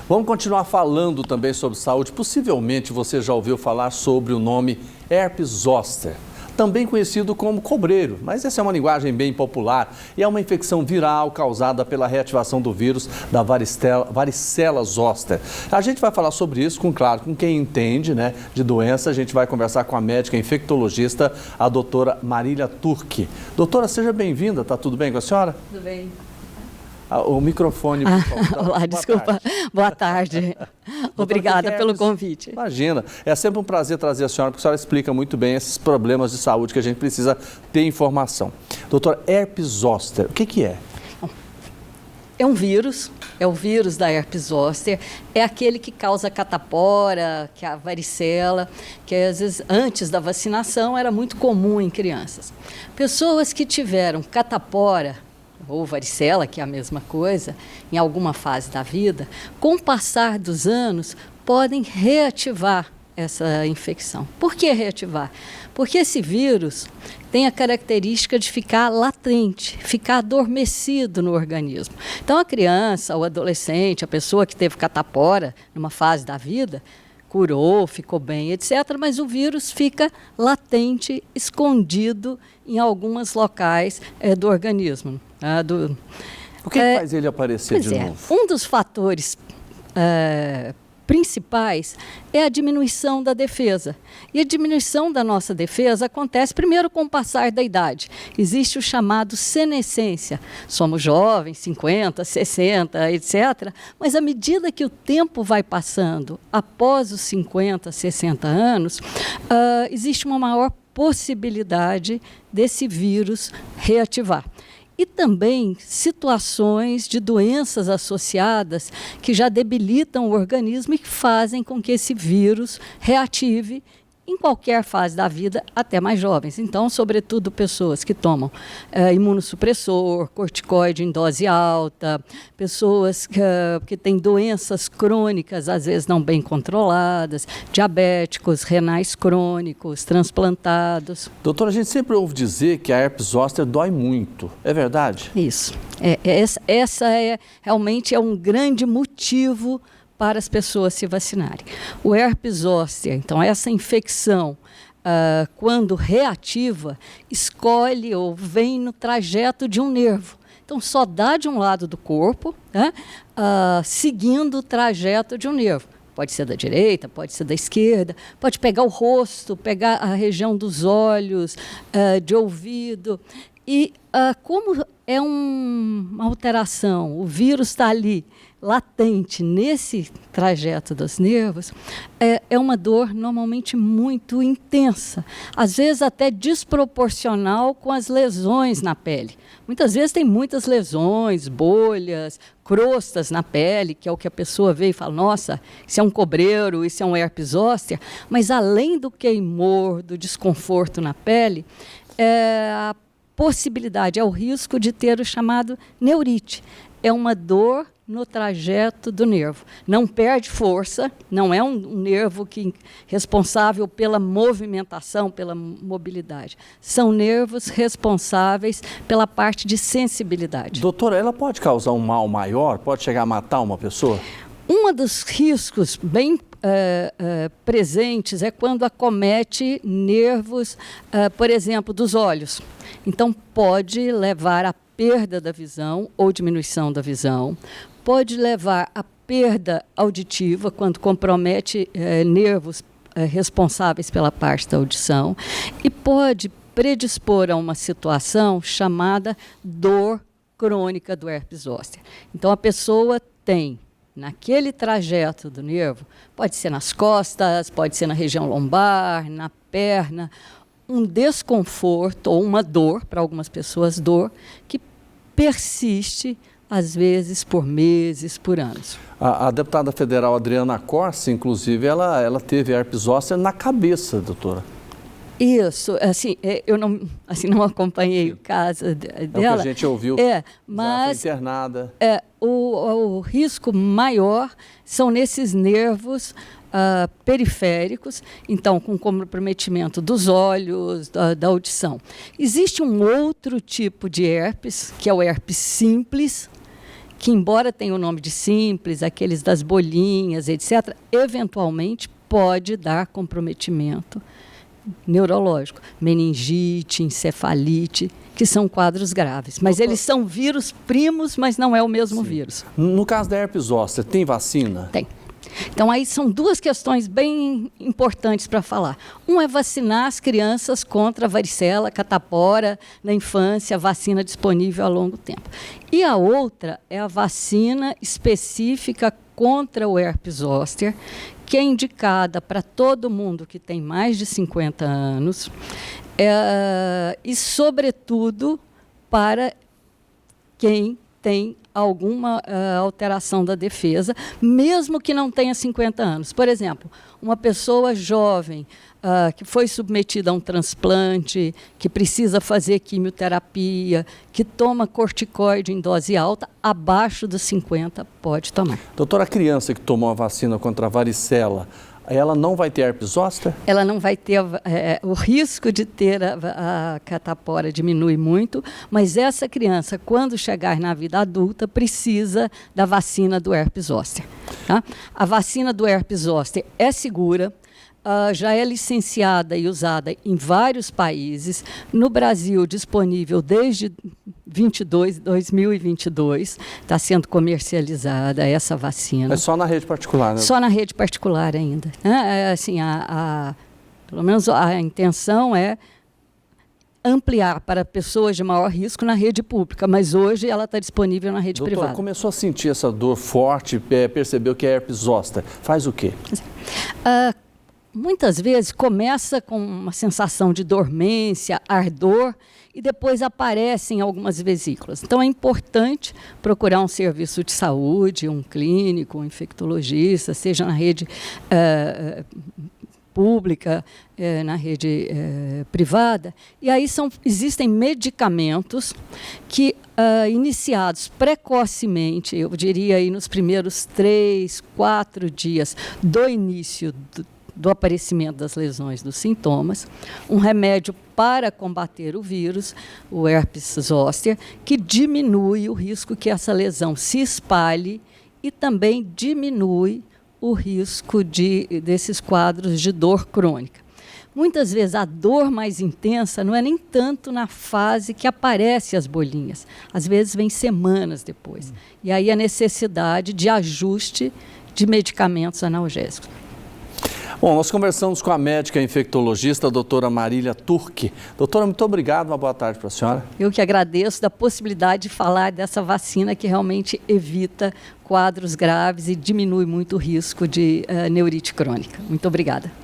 Vamos continuar falando também sobre saúde. Possivelmente você já ouviu falar sobre o nome herpes zoster, também conhecido como cobreiro, mas essa é uma linguagem bem popular e é uma infecção viral causada pela reativação do vírus da varicela zoster. A gente vai falar sobre isso, com quem entende, né, de doença. A gente vai conversar com a médica infectologista, a doutora Marília Turque. Doutora, seja bem-vinda, tá tudo bem com a senhora? Tudo bem. O microfone, por favor. Olá, desculpa. Boa tarde. Obrigada pelo convite. Imagina, é sempre um prazer trazer a senhora, porque a senhora explica muito bem esses problemas de saúde que a gente precisa ter informação. Doutora, herpes zoster, o que é? É um vírus, é o vírus da herpes zoster, é aquele que causa catapora, que é a varicela, que às vezes antes da vacinação era muito comum em crianças. Pessoas que tiveram catapora ou varicela, que é a mesma coisa, em alguma fase da vida, com o passar dos anos, podem reativar essa infecção. Por que reativar? Porque esse vírus tem a característica de ficar latente, ficar adormecido no organismo. Então, a criança, o adolescente, a pessoa que teve catapora numa fase da vida, curou, ficou bem, etc., mas o vírus fica latente, escondido em alguns locais do organismo. O que faz ele aparecer de novo? Um dos fatores principais é a diminuição da defesa. E a diminuição da nossa defesa acontece primeiro com o passar da idade. Existe o chamado senescência. Somos jovens, 50, 60, etc. Mas à medida que o tempo vai passando, após os 50, 60 anos, existe uma maior possibilidade desse vírus reativar. E também situações de doenças associadas que já debilitam o organismo e que fazem com que esse vírus reative em qualquer fase da vida, até mais jovens. Então, sobretudo, pessoas que tomam imunossupressor, corticoide em dose alta, pessoas que têm doenças crônicas, às vezes não bem controladas, diabéticos, renais crônicos, transplantados. Doutora, a gente sempre ouve dizer que a herpes zoster dói muito. É verdade? Isso. Essa realmente é um grande motivo para as pessoas se vacinarem. O herpes zoster, então essa infecção, quando reativa, escolhe ou vem no trajeto de um nervo. Então só dá de um lado do corpo, né, seguindo o trajeto de um nervo. Pode ser da direita, pode ser da esquerda, pode pegar o rosto, pegar a região dos olhos, de ouvido. E como é uma alteração, o vírus está ali, latente, nesse trajeto dos nervos, é uma dor normalmente muito intensa, às vezes até desproporcional com as lesões na pele. Muitas vezes tem muitas lesões, bolhas, crostas na pele, que é o que a pessoa vê e fala, nossa, isso é um cobreiro, isso é um herpes zoster, mas além do queimor, do desconforto na pele, a possibilidade, é o risco de ter o chamado neurite. É uma dor no trajeto do nervo. Não perde força, não é um nervo responsável pela movimentação, pela mobilidade. São nervos responsáveis pela parte de sensibilidade. Doutora, ela pode causar um mal maior? Pode chegar a matar uma pessoa? Um dos riscos bem presentes é quando acomete nervos, por exemplo, dos olhos. Então, pode levar à perda da visão ou diminuição da visão, pode levar à perda auditiva, quando compromete nervos responsáveis pela parte da audição, e pode predispor a uma situação chamada dor crônica do herpes zoster. Então, a pessoa tem, naquele trajeto do nervo, pode ser nas costas, pode ser na região lombar, na perna, um desconforto ou uma dor, para algumas pessoas, dor, que persiste, às vezes, por meses, por anos. A deputada federal Adriana Corsi, inclusive, ela teve herpes zoster na cabeça, doutora. Isso, assim, eu não acompanhei o caso dela. É o que a gente ouviu, mas foi internada. O risco maior são nesses nervos periféricos, então com comprometimento dos olhos, da audição. Existe um outro tipo de herpes, que é o herpes simples, que embora tenha o nome de simples, aqueles das bolinhas, etc., eventualmente pode dar comprometimento neurológico, meningite, encefalite, que são quadros graves. Mas eles são vírus primos, mas não é o mesmo vírus. No caso da herpes zoster, tem vacina? Tem. Então, aí são duas questões bem importantes para falar. Um é vacinar as crianças contra varicela, catapora na infância, vacina disponível a longo tempo. E a outra é a vacina específica contra o herpes zoster, que é indicada para todo mundo que tem mais de 50 anos e, sobretudo, para quem tem alguma alteração da defesa, mesmo que não tenha 50 anos. Por exemplo, uma pessoa jovem que foi submetida a um transplante, que precisa fazer quimioterapia, que toma corticoide em dose alta, abaixo dos 50 pode tomar. Doutora, a criança que tomou a vacina contra a varicela, ela não vai ter herpes zoster? Ela não vai ter, o risco de ter a catapora diminui muito, mas essa criança, quando chegar na vida adulta, precisa da vacina do herpes zoster. Tá? A vacina do herpes zoster é segura, já é licenciada e usada em vários países. No Brasil, disponível desde 2022, está sendo comercializada essa vacina. É só na rede particular, né? Só na rede particular ainda. Assim, pelo menos a intenção é ampliar para pessoas de maior risco na rede pública, mas hoje ela está disponível na rede privada. Começou a sentir essa dor forte, percebeu que é herpes zoster. Faz o quê? Muitas vezes começa com uma sensação de dormência, ardor, e depois aparecem algumas vesículas. Então, é importante procurar um serviço de saúde, um clínico, um infectologista, seja na rede pública, na rede privada. E aí existem medicamentos que, iniciados precocemente, eu diria aí nos primeiros 3, 4 dias do início do aparecimento das lesões, dos sintomas, um remédio para combater o vírus, o herpes zoster, que diminui o risco que essa lesão se espalhe e também diminui o risco desses quadros de dor crônica. Muitas vezes a dor mais intensa não é nem tanto na fase que aparecem as bolinhas, às vezes vem semanas depois. E aí a necessidade de ajuste de medicamentos analgésicos. Bom, nós conversamos com a médica infectologista, a doutora Marília Turque. Doutora, muito obrigado, uma boa tarde para a senhora. Eu que agradeço da possibilidade de falar dessa vacina que realmente evita quadros graves e diminui muito o risco de neurite crônica. Muito obrigada.